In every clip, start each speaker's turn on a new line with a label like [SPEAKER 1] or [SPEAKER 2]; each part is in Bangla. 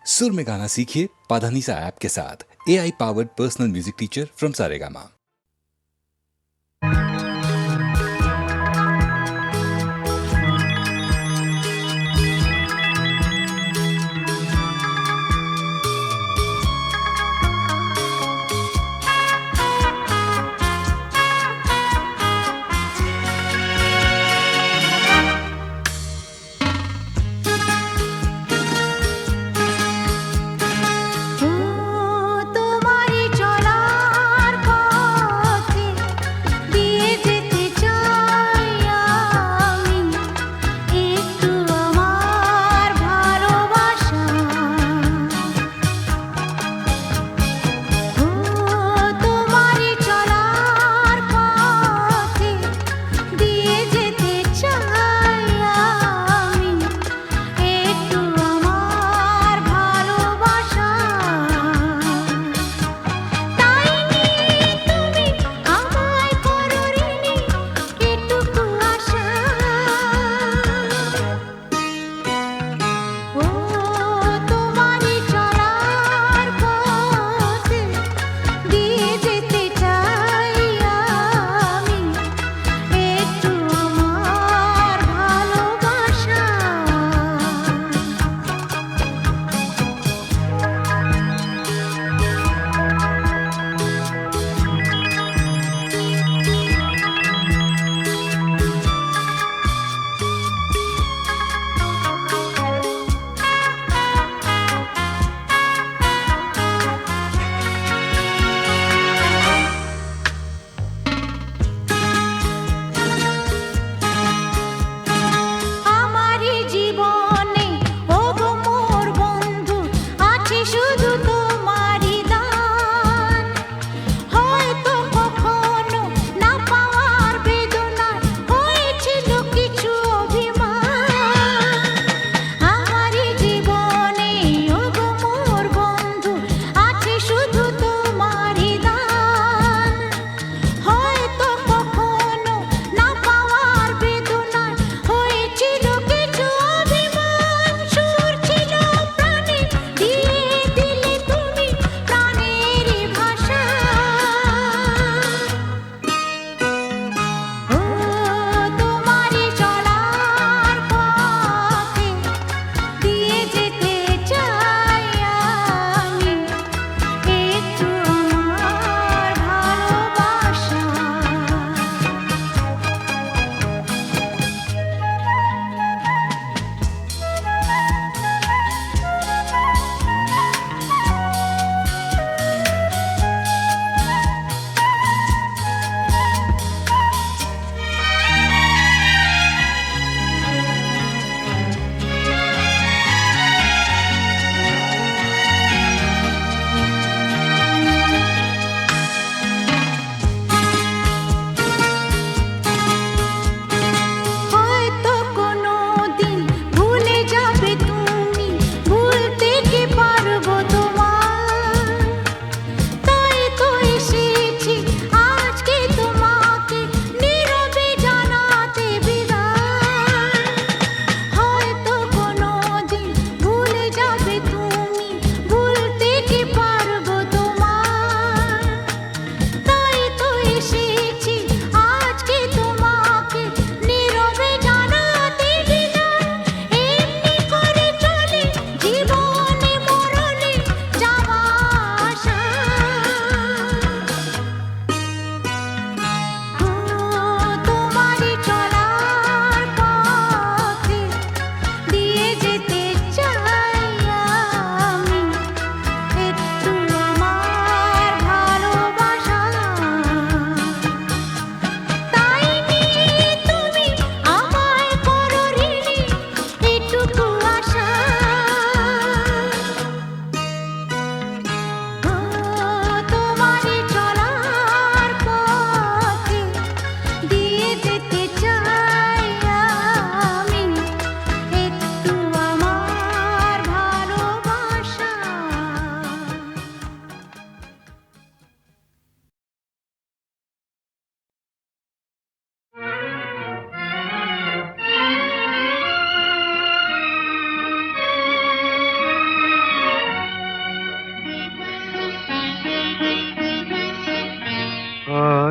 [SPEAKER 1] सुर में गाना सीखिए पाधानीसा ऐप के साथ। AI powered personal music teacher from Saregama.
[SPEAKER 2] তোমারি চলার পথ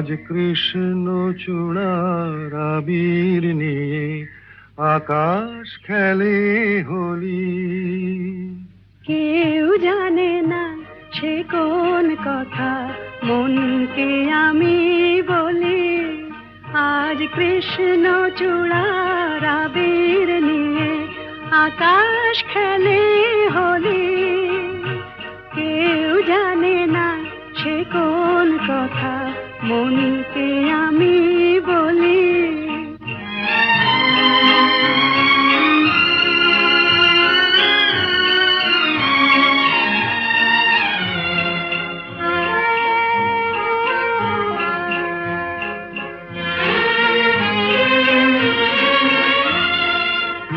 [SPEAKER 2] আজ কৃষ্ণ চূড়ার আবির নিয়ে আকাশ খেলে হোলি।
[SPEAKER 3] কেউ জানে না সে কোন কথা মনকে আমি বলি। আজ কৃষ্ণ চূড়ার আবির নিয়ে আকাশ খেলে হোলি। কেউ জানে না সে কোন কথা মনকে আমি বলি।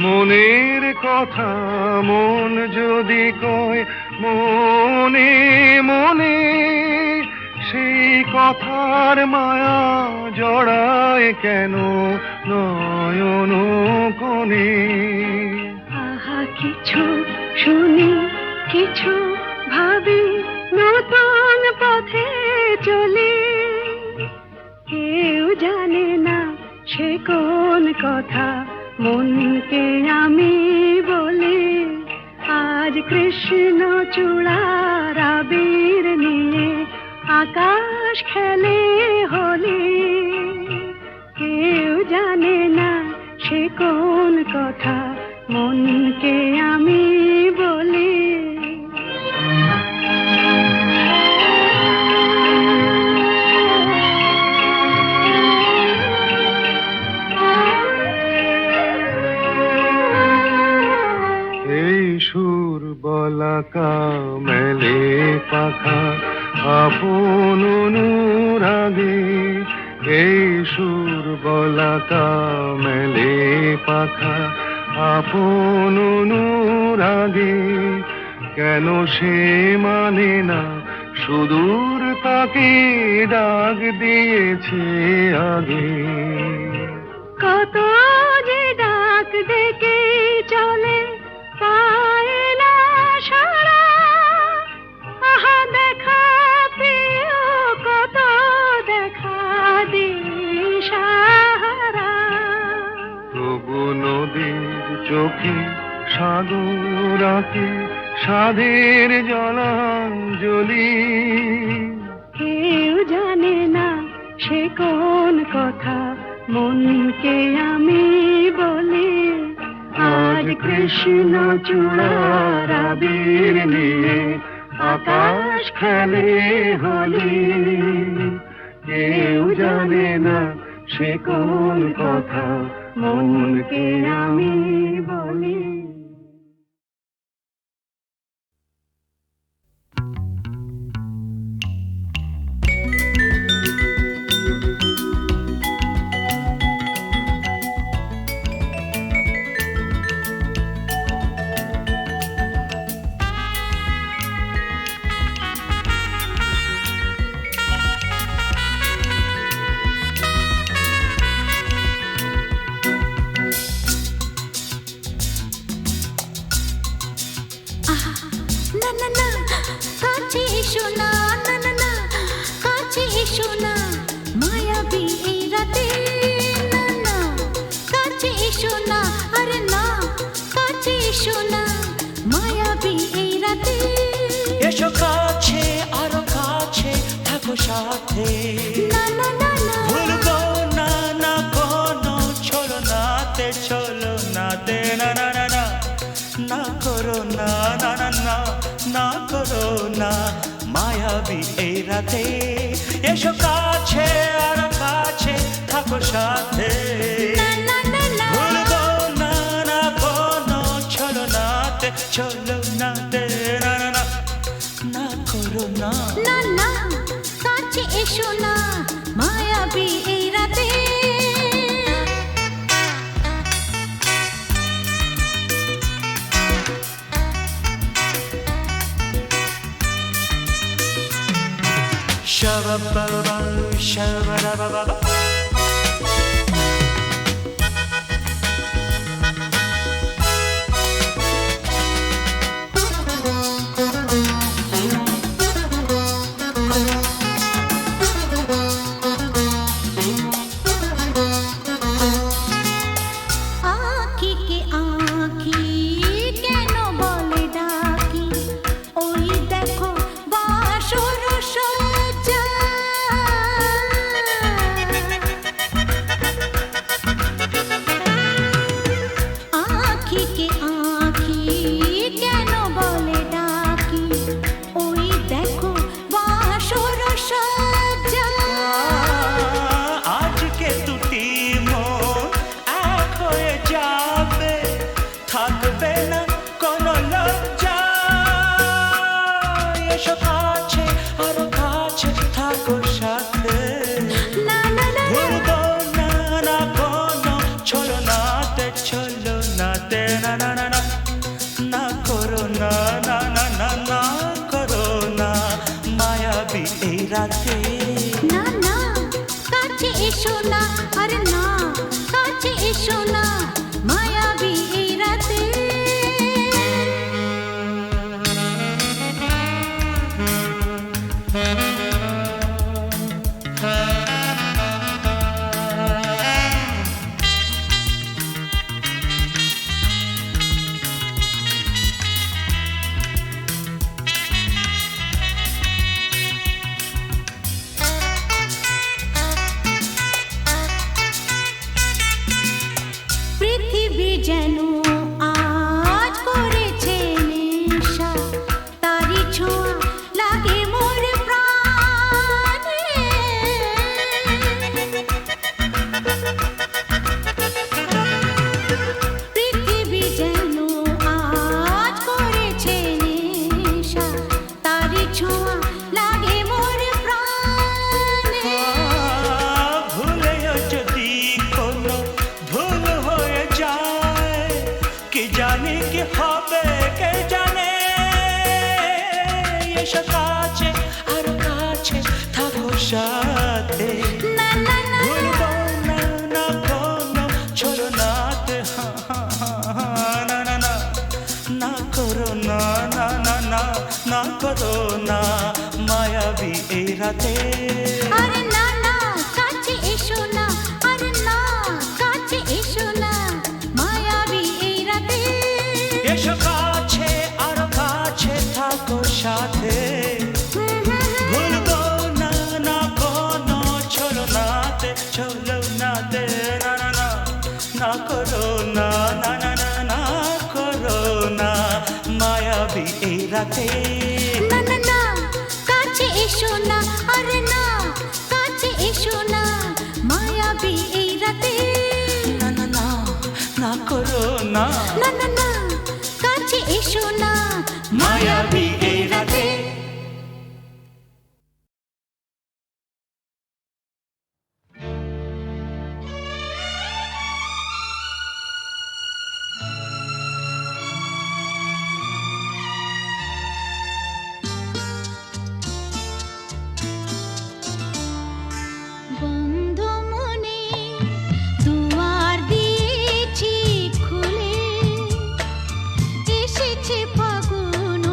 [SPEAKER 2] মনের কথা মন যদি কয় মনে মনে, সেই কথার মায়া জড়ায় কেন নয়ন কোণে।
[SPEAKER 3] আহা কিছু শুনি কিছু ভাবি নতুন পথে চলি। কেউ জানে না সে কোন কথা মনকে আমি বলি। আজ কৃষ্ণ চূড়ার আবির নিয়ে আকাশ খেলে হোলি। কেউ জানে না সে কোন কথা মনকে আমি বলি।
[SPEAKER 2] সুর বলাকা মেলে পাখা আপন অনুরাগে। এই সুর বলাকা মেলে পাখা আপন অনুরাগে। কেন সে মানে না সুদূর তাকে ডাক দিয়েছে আগে।
[SPEAKER 3] কত যে ডাক ডেকে চলে পায় না সারা। আহা দেখা প্রিয় কত দেখা দিশাহারা।
[SPEAKER 2] তবু নদীর চোখে সাগর আঁকে সাধের জলাঞ্জলি।
[SPEAKER 3] কেউ জানে না সে কোন কথা মনকে আমি বলি। আজ কৃষ্ণ চূড়ার আবির নিয়ে আকাশ খেলে হোলি। কেউ জানে না সে কোন কথা মনকে আমি বলি।
[SPEAKER 4] এসো কাছে আরো কাছে থাকো সাথে। ভুলবো না না কোনো চলো নাতে চলো নাতে। না না না না না করো না না না না না করো না মায়াবী এই রাতে। এসো কাছে আরো কাছে থাকো সাথে। ভুলবো না না কোনো চলো নাতে চলো নাতে। না না না না করো না
[SPEAKER 5] না না কাছে এসো না মায়াবী এই রাতে।
[SPEAKER 4] Shabba-ba-ba, shabba-da-ba-ba-ba.
[SPEAKER 5] এসো না মায়াবী এই রাতে পৃথিবী যেন আজ করেছে নেশা তারি ছোঁয়া লাগে মোর প্রাণে পৃথিবী যেন আজ করেছে নেশা তারি ছোঁয়া লাগে মোর প্রাণে
[SPEAKER 4] ভুলেও যদি কোনো ভুল হয়ে যায় কি জানি কি হবে কে জানে এসো কাছে আর কাছে থাকো সাথে
[SPEAKER 5] না না না
[SPEAKER 4] ভুলবো না না কোনো ছলনাতে না না না না করো না না না না না করো না মায়াবী এই রাতে
[SPEAKER 5] আরে না না কাছে এসো না আরে না কাছে এসো না মায়াবী এই রাতে
[SPEAKER 4] এসো কাছে আর কাছে থাকো সাথে ভুলবো না না কোনো ছলনাতে ছলনাতে না না না না করো না না না না না করো না মায়াবী এই রাতে
[SPEAKER 5] না না না কাছে এসো না আরে না কাছে এসো না মায়াবী এই রাতে
[SPEAKER 4] না না না না করো না
[SPEAKER 5] না না না কাছে এসো না
[SPEAKER 4] মায়াবী এই রাতে
[SPEAKER 5] বন্ধ মনে দুয়ার দিয়েছি খুলে এসেছে ফাগুন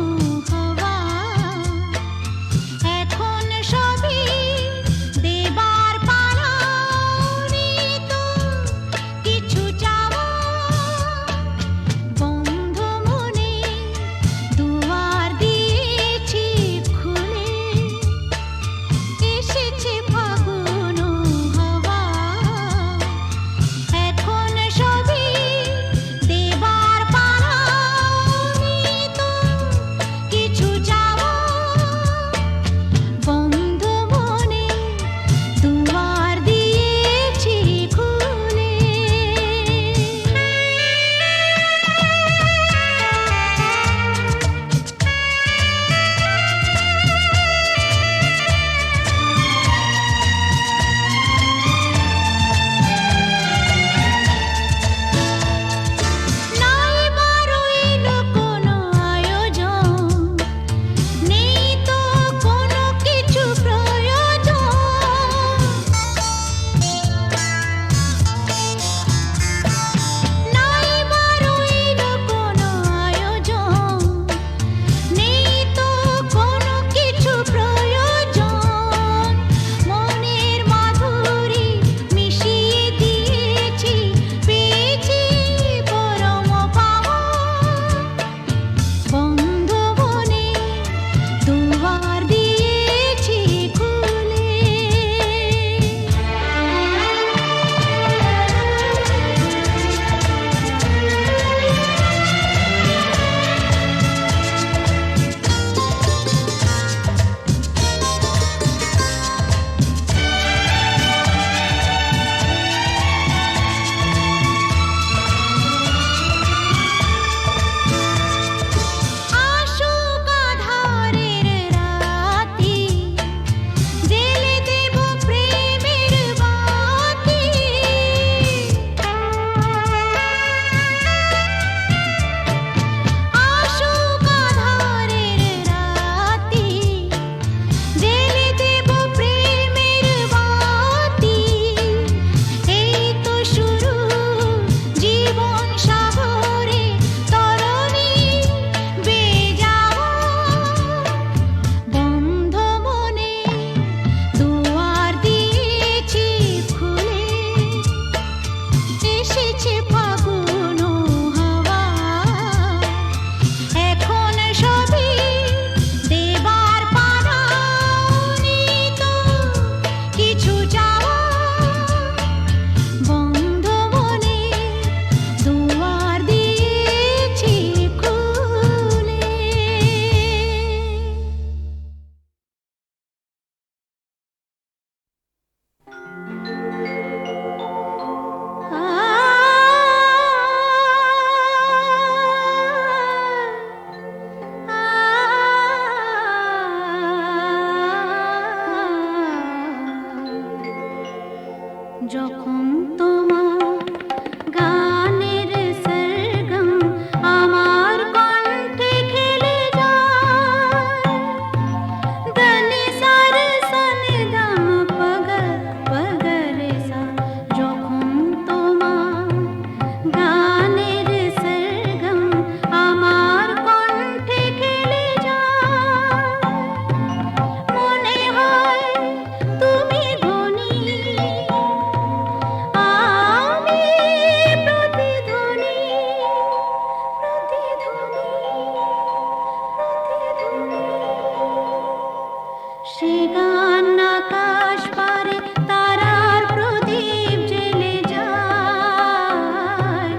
[SPEAKER 5] সে গান আকাশ পারে তারার প্রদীপ জেলে যায়,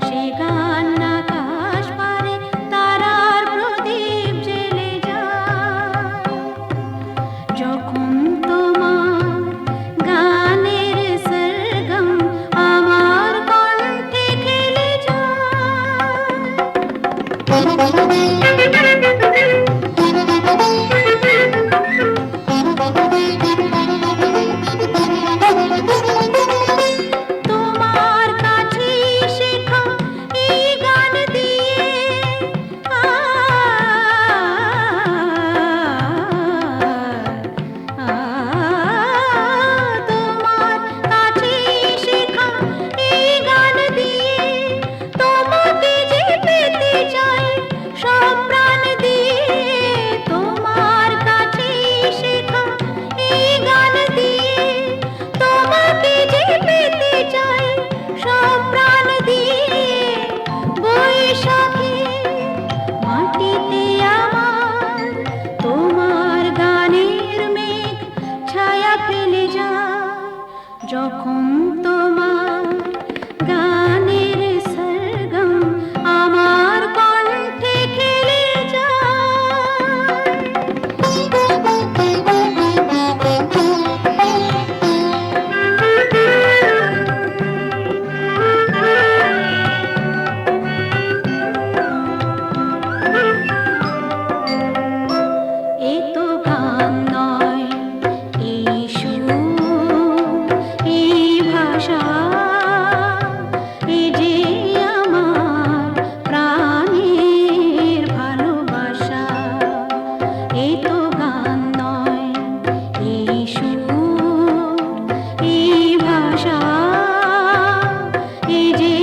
[SPEAKER 5] সে গান আকাশ পারে তারার প্রদীপ জেলে যায়। যখন তোমার গানের সরগম আমার কণ্ঠে খেলে তোমার কাছে শেখা এই গান দিয়ে তোমার কাছে শেখা এই গান দিয়ে তোমাকে যে পেতে চাই সব প্রাণ দিয়ে। তোমার কাছে শেখা এই গান দিয়ে তোমাকে যে পেতে চাই সব প্রাণ দিয়ে। বৈশাখী মাটিতে আমার তোমার গানের মেঘ ছায়া ফেলে যায়, যখন তোমার গানের সরগম আমার কণ্ঠে খেলে এ তো গান নয়, এই সুর, এই ভাষা, এ যে আমার প্রাণের ভালোবাসা। এ তো গান নয়, এই সুর, এই ভাষা, এ যে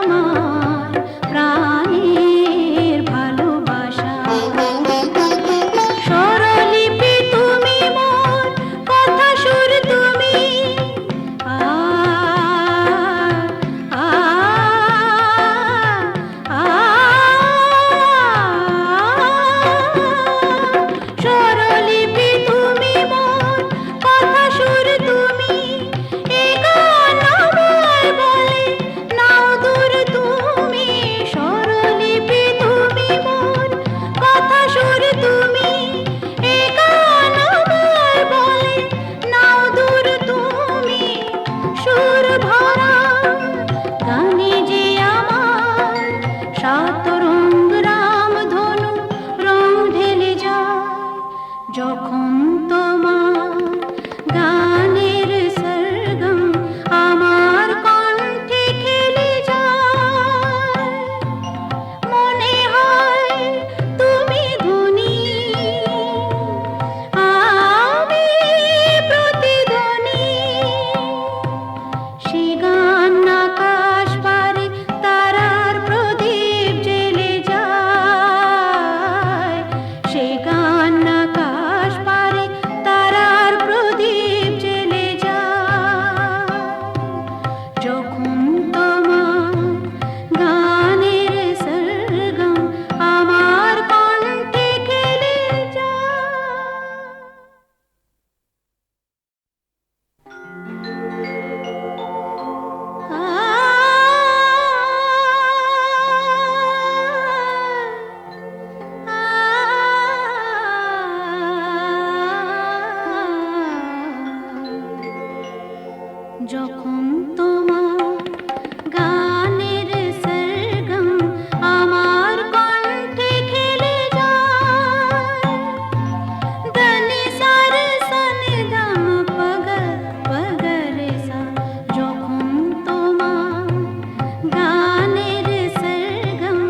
[SPEAKER 5] আমার প্রাণের ভালোবাসা। স্বরলিপি তুমি মোর, কথা সুর তুমি, স্বরলিপি তুমি মোর, কথা সুর তুমি। এ গান আমায় বলে নাও দূর তুমি, স্বরলিপি তুমি মোর, কথা সুর তুমি। এ গান আমায় বলে নাও দূর তুমি। সুর ভরা গানে যে আমার সাত রঙ রামধনু রং ঢেলে যায়, যখন তোমার গানের সরগম আমার কণ্ঠে খেলে যায়। মনে হয় তুমি ধ্বনি, আমি প্রতিধ্বনি। সে গান আকাশ পারে তারার প্রদীপ জেলে যায়, সে গান আকাশ পারে তারার প্রদীপ জেলে যায়। যখন তোমার গানের সরগম আমার কণ্ঠে খেলে যায়। যখন তোমার গানের সরগম আমার কণ্ঠে খেলে যায়, দনি সার সনি দম পগ পগরে সা। যখন তোমার গানের সরগম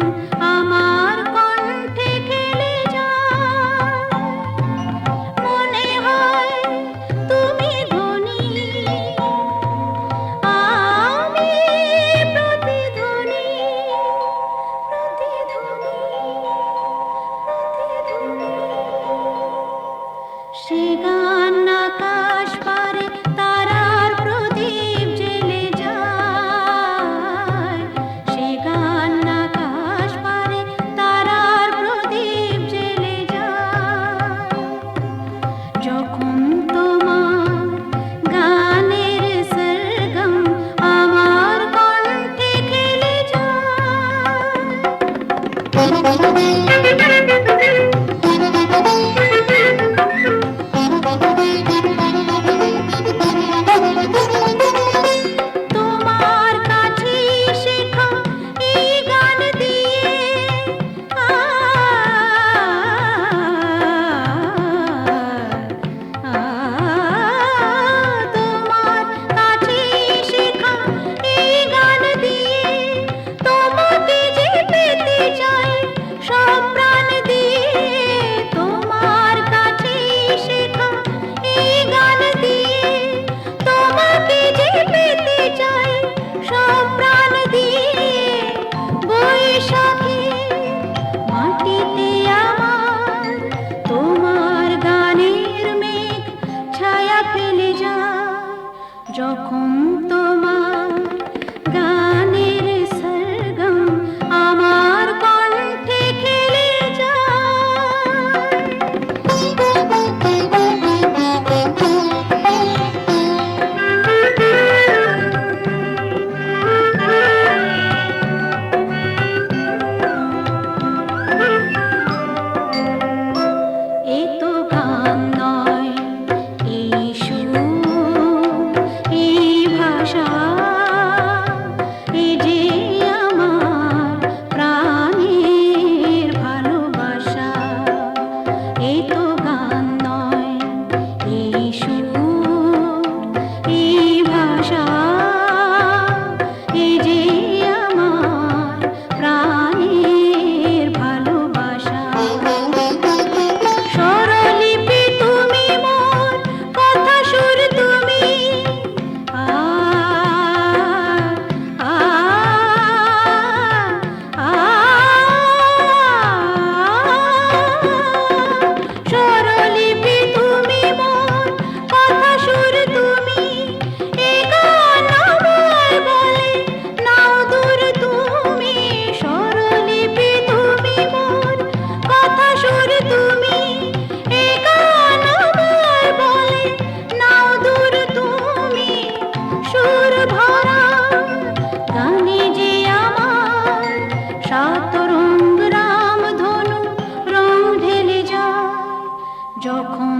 [SPEAKER 5] আমার কণ্ঠে খেলে যায়, মনে হয় তুমি ধ্বনি, আমি প্রতিধ্বনি, প্রতিধ্বনি, প্রতিধ্বনি। সে গান আকাশ পারে তারার প্রদীপ জেলে যায়, সে গান আকাশ পারে তারার প্রদীপ জেলে যায়। যখন